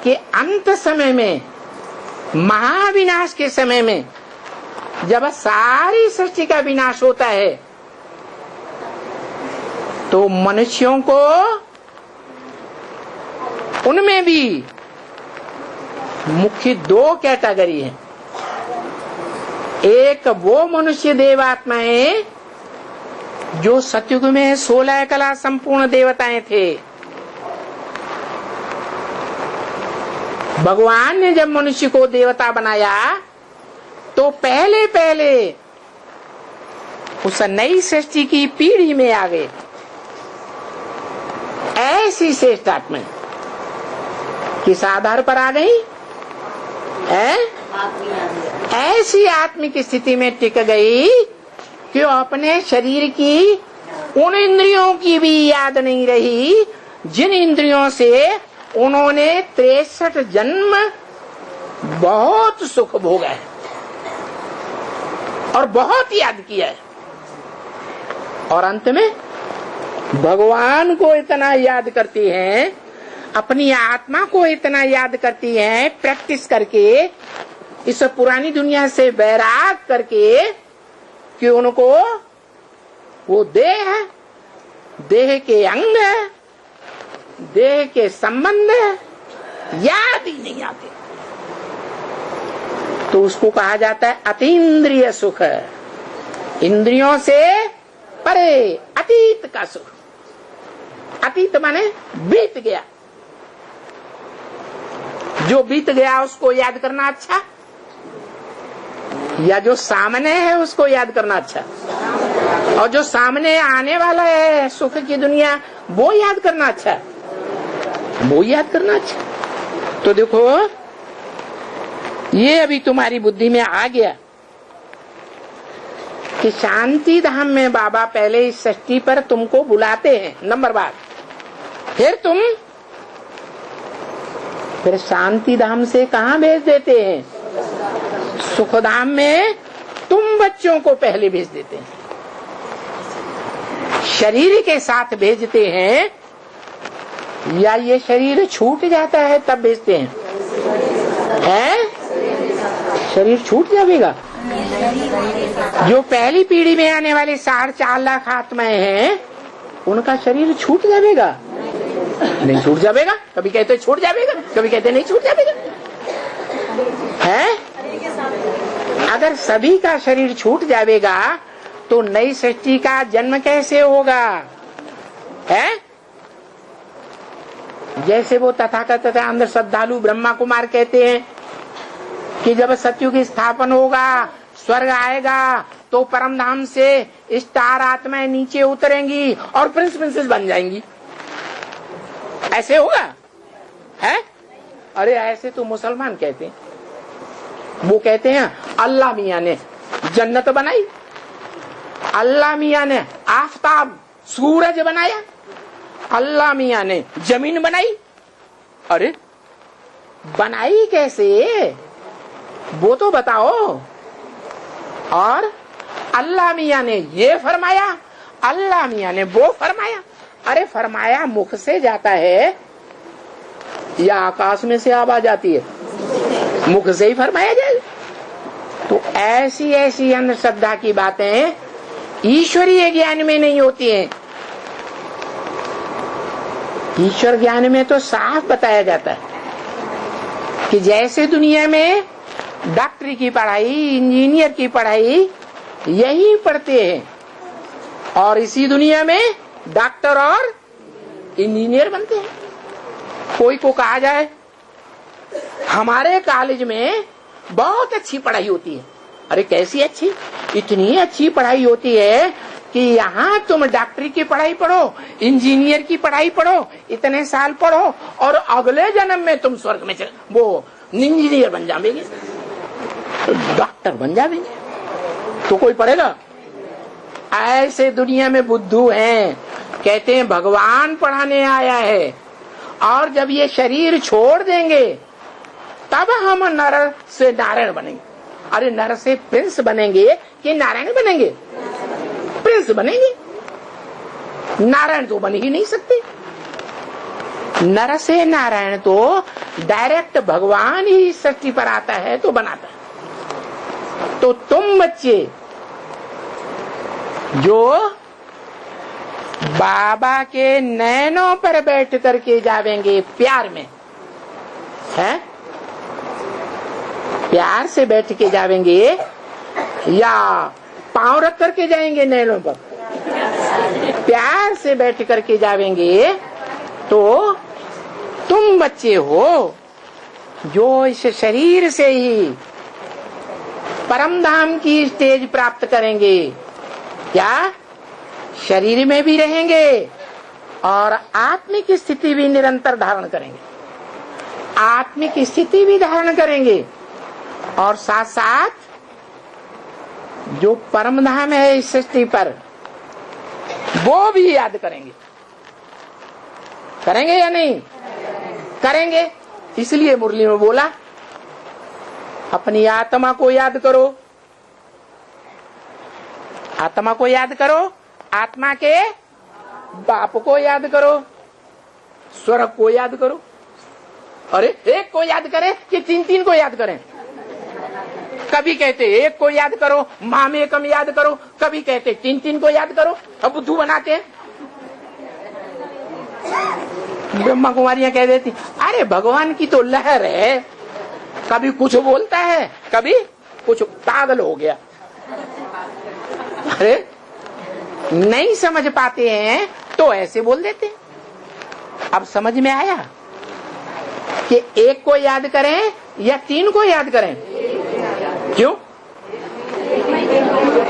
कि अंत समय में, महाविनाश के समय में, जब सारी सृष्टि का विनाश होता है तो मनुष्यों को उनमें भी मुख्य 2 कैटेगरी है। एक वो मनुष्य देवात्माएं जो सतयुग में 16 कला संपूर्ण देवताएं थे। भगवान ने जब मनुष्य को देवता बनाया तो पहले पहले उस नई सृष्टि की पीढ़ी में आ गए ऐसी श्रेष्ठ आत्मा किस आधार पर आ गई है? ऐसी आत्मिक स्थिति में टिक गई कि वो अपने शरीर की उन इंद्रियों की भी याद नहीं रही जिन इंद्रियों से उन्होंने 63 जन्म बहुत सुख भोगा है और बहुत याद किया है। और अंत में भगवान को इतना याद करती हैं, अपनी आत्मा को इतना याद करती हैं, प्रैक्टिस करके, इस पुरानी दुनिया से वैराग करके, कि उनको वो देह के अंग, देह के संबंध याद ही नहीं आते। तो उसको कहा जाता है अतीन्द्रिय सुख, इंद्रियों से परे अतीत का सुख। अतीत माने बीत गया, जो बीत गया उसको याद करना अच्छा, या जो सामने है उसको याद करना अच्छा, और जो सामने आने वाला है सुख की दुनिया वो याद करना अच्छा, वो याद करना अच्छा। तो देखो ये अभी तुम्हारी बुद्धि में आ गया कि शांति धाम में बाबा पहले इस सृष्टि पर तुमको बुलाते हैं, नंबर बात, फिर शांति धाम से कहाँ भेज देते हैं? सुखधाम में तुम बच्चों को पहले भेज देते हैं, शरीर के साथ भेजते हैं, या ये शरीर छूट जाता है तब भेजते हैं? शरीर छूट जाएगा जो पहली पीढ़ी में आने वाले 4.5 लाख आत्माएं हैं, उनका शरीर छूट जाएगा? नहीं छूट जाएगा। कभी कहते छूट जाएगा, कभी कहते नहीं छूट जाएगा। है अगर सभी का शरीर छूट जाएगा तो नई सृष्टि का जन्म कैसे होगा? है जैसे वो तथाकथित अंदर श्रद्धालु ब्रह्मा कुमार कहते हैं कि जब सत्युग की स्थापन होगा, स्वर्ग आएगा, तो परम धाम से स्टार आत्माएं नीचे उतरेंगी और प्रिंस प्रिंसेस बन जाएंगी। ऐसे होगा? है अरे ऐसे तो मुसलमान कहते हैं। वो कहते हैं अल्लाह मियां ने जन्नत बनाई, अल्लाह मियां ने आफताब सूरज बनाया, अल्लाह मियां ने जमीन बनाई। अरे बनाई कैसे, वो तो बताओ। और अल्लाह मियां ने ये फरमाया, अल्लाह मियां ने वो फरमाया। अरे फरमाया मुख से जाता है या आकाश में से आवाज आती है? मुख से ही फरमाया जाए। तो ऐसी ऐसी अंधश्रद्धा की बातें ईश्वरीय ज्ञान में नहीं होती हैं। ईश्वर ज्ञान में तो साफ बताया जाता है कि जैसे दुनिया में डॉक्टरी की पढ़ाई, इंजीनियर की पढ़ाई यही पढ़ते हैं, और इसी दुनिया में डॉक्टर और इंजीनियर बनते हैं। कोई को कहा जाए हमारे कॉलेज में बहुत अच्छी पढ़ाई होती है। अरे कैसी अच्छी? इतनी अच्छी पढ़ाई होती है कि यहाँ तुम डॉक्टरी की पढ़ाई पढ़ो, इंजीनियर की पढ़ाई पढ़ो, इतने साल पढ़ो और अगले जन्म में तुम स्वर्ग में वो इंजीनियर बन जाएंगे, डॉक्टर बन जाएंगे। तो कोई पढ़ेगा? ऐसे दुनिया में बुद्धू हैं, कहते हैं भगवान पढ़ाने आया है, और जब ये शरीर छोड़ देंगे तब हम नर से नारायण बनेंगे। अरे नर से प्रिंस बनेंगे कि नारायण बनेंगे? प्रिंस बनेंगे, नारायण तो बन ही नहीं सकते। नर से नारायण तो डायरेक्ट भगवान ही सृष्टि पर आता है तो बनाता है। तो तुम बच्चे जो बाबा के नैनों पर बैठ करके जावेंगे प्यार में, है प्यार से बैठ के जावेंगे या पांव रख करके जाएंगे नैनों पर? प्यार से बैठ करके जावेंगे। तो तुम बच्चे हो जो इस शरीर से ही परम धाम की स्टेज प्राप्त करेंगे। क्या शरीर में भी रहेंगे और आत्मिक स्थिति भी निरंतर धारण करेंगे, आत्मिक स्थिति भी धारण करेंगे, और साथ साथ जो परम धाम है इस सृष्टि पर वो भी याद करेंगे। करेंगे या नहीं करेंगे? इसलिए मुरली में बोला अपनी आत्मा को याद करो, आत्मा को याद करो, आत्मा के बाप को याद करो, स्वर्ग को याद करो। अरे एक को याद करें कि 3 को याद करें? कभी कहते एक को याद करो, माम एकम याद करो, कभी कहते 3 को याद करो। अब बुद्धू बनाते हैं। ब्रह्मा कुमारियां कह देती अरे भगवान की तो लहर है, कभी कुछ बोलता है कभी कुछ, पागल हो गया। अरे नहीं समझ पाते हैं तो ऐसे बोल देते हैं। अब समझ में आया कि एक को याद करें या 3 को याद करें? क्यों?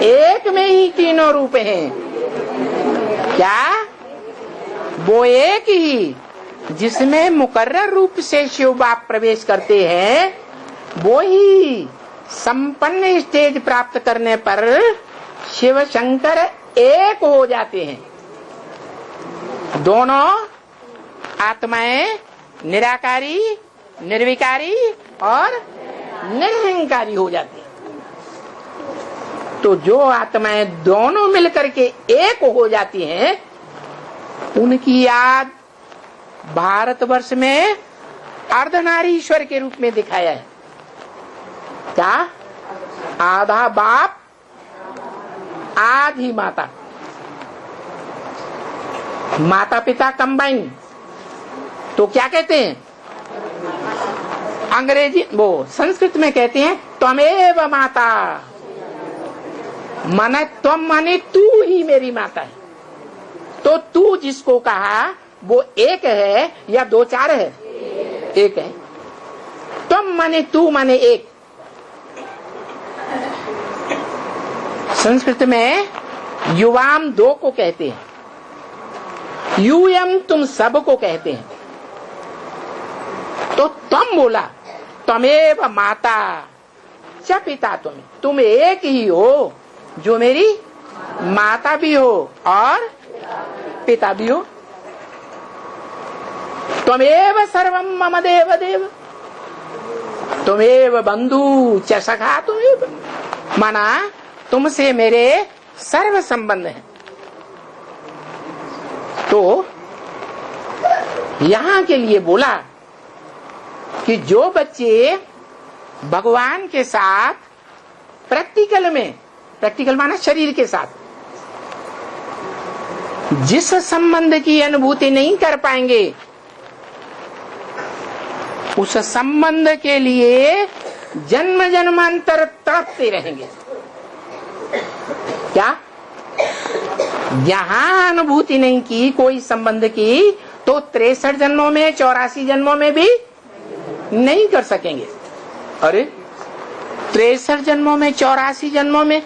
एक में ही तीनों रूप हैं। क्या? वो एक ही जिसमें मुकर्रर रूप से शिव बाप प्रवेश करते हैं, वो ही संपन्न स्टेज प्राप्त करने पर शिव शंकर एक हो जाते हैं। दोनों आत्माएं निराकारी, निर्विकारी और निरहंकारी हो जाती हैं। तो जो आत्माएं दोनों मिलकर के एक हो जाती हैं, उनकी याद भारतवर्ष में अर्धनारीश्वर के रूप में दिखाया है। क्या? आधा बाप आधी माता, माता पिता कंबाइन, तो क्या कहते हैं? अंग्रेजी वो संस्कृत में कहते हैं त्वमेव माता, माने तुम माने तू ही मेरी माता है। तो तू जिसको कहा वो एक है या दो चार है? एक है। तुम माने तू माने एक। संस्कृत में युवाम दो को कहते हैं, यूयम तुम सब को कहते हैं। तो तुम बोला त्वमेव माता च पिता, तुम एक ही हो जो मेरी माता भी हो और पिता भी हो। त्वमेव सर्वम मम देव देव, त्वमेव बंधु च सखा, त्वमेव माना तुमसे मेरे सर्व संबंध हैं। तो यहां के लिए बोला कि जो बच्चे भगवान के साथ प्रैक्टिकल में, प्रैक्टिकल माना शरीर के साथ, जिस संबंध की अनुभूति नहीं कर पाएंगे उस संबंध के लिए जन्म जन्मांतर तड़पते रहेंगे। क्या? यहां अनुभूति नहीं की कोई संबंध की तो 63 जन्मों में 84 जन्मों में भी नहीं कर सकेंगे। अरे 63 जन्मों में 84 जन्मों में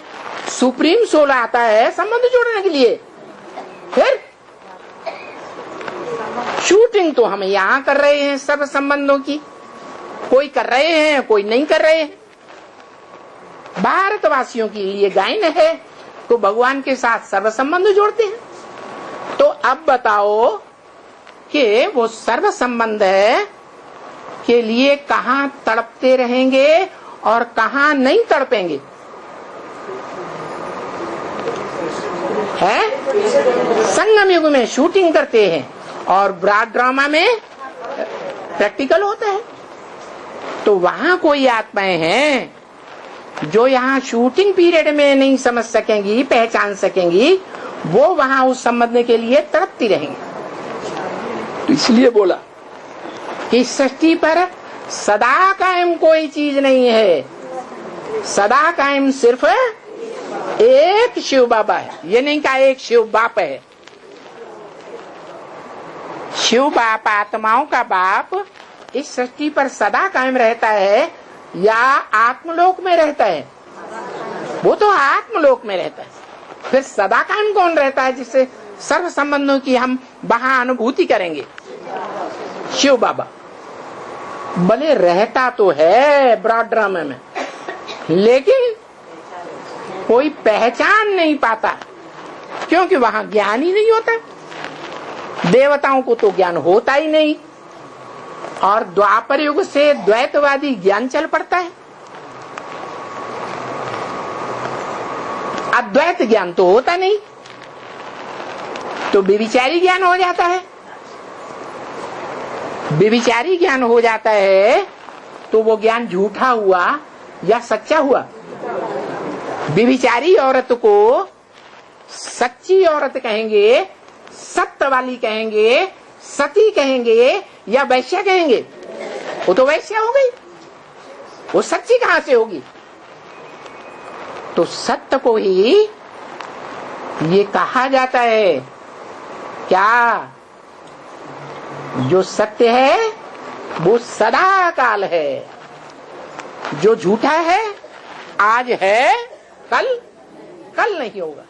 सुप्रीम सोल आता है संबंध जोड़ने के लिए। फिर शूटिंग तो हम यहाँ कर रहे हैं सर्व संबंधों की, कोई कर रहे हैं कोई नहीं कर रहे हैं। भारतवासियों की ये गायन है तो भगवान के साथ सर्व संबंध जोड़ते हैं। तो अब बताओ कि वो सर्व संबंध के लिए कहां तड़पते रहेंगे और कहां नहीं तड़पेंगे? है संगम युग में शूटिंग करते हैं और ब्रॉड ड्रामा में प्रैक्टिकल होता है। तो वहां कोई आत्माएं हैं जो यहाँ शूटिंग पीरियड में नहीं समझ सकेंगी, पहचान सकेंगी, वो वहां उस संबंध के लिए तड़पती रहेंगी। तो इसलिए बोला कि सृष्टि पर सदा कायम कोई चीज नहीं है, सदा कायम सिर्फ एक शिव बाबा है। ये नहीं कहा एक शिव बाप है। शिव बाप आत्माओं का बाप इस सृष्टि पर सदा कायम रहता है या आत्मलोक में रहता है? वो तो आत्मलोक में रहता है। फिर सदा कायम कौन रहता है जिससे सर्व संबंधों की हम वहां अनुभूति करेंगे? शिव बाबा। भले रहता तो है ब्रॉड ड्रामा में, लेकिन कोई पहचान नहीं पाता क्योंकि वहां ज्ञान ही नहीं होता। देवताओं को तो ज्ञान होता ही नहीं और द्वापर युग से द्वैतवादी ज्ञान चल पड़ता है। अद्वैत ज्ञान तो होता नहीं, तो व्यभिचारी ज्ञान हो जाता है। व्यभिचारी ज्ञान हो जाता है तो वो ज्ञान झूठा हुआ या सच्चा हुआ? व्यभिचारी औरत को सच्ची औरत कहेंगे, सत्य वाली कहेंगे, सती कहेंगे या वैश्या कहेंगे? वो तो वैश्या हो गई, वो सच्ची कहां से होगी? तो सत्य को ही ये कहा जाता है क्या? जो सत्य है वो सदा काल है, जो झूठा है आज है कल नहीं होगा।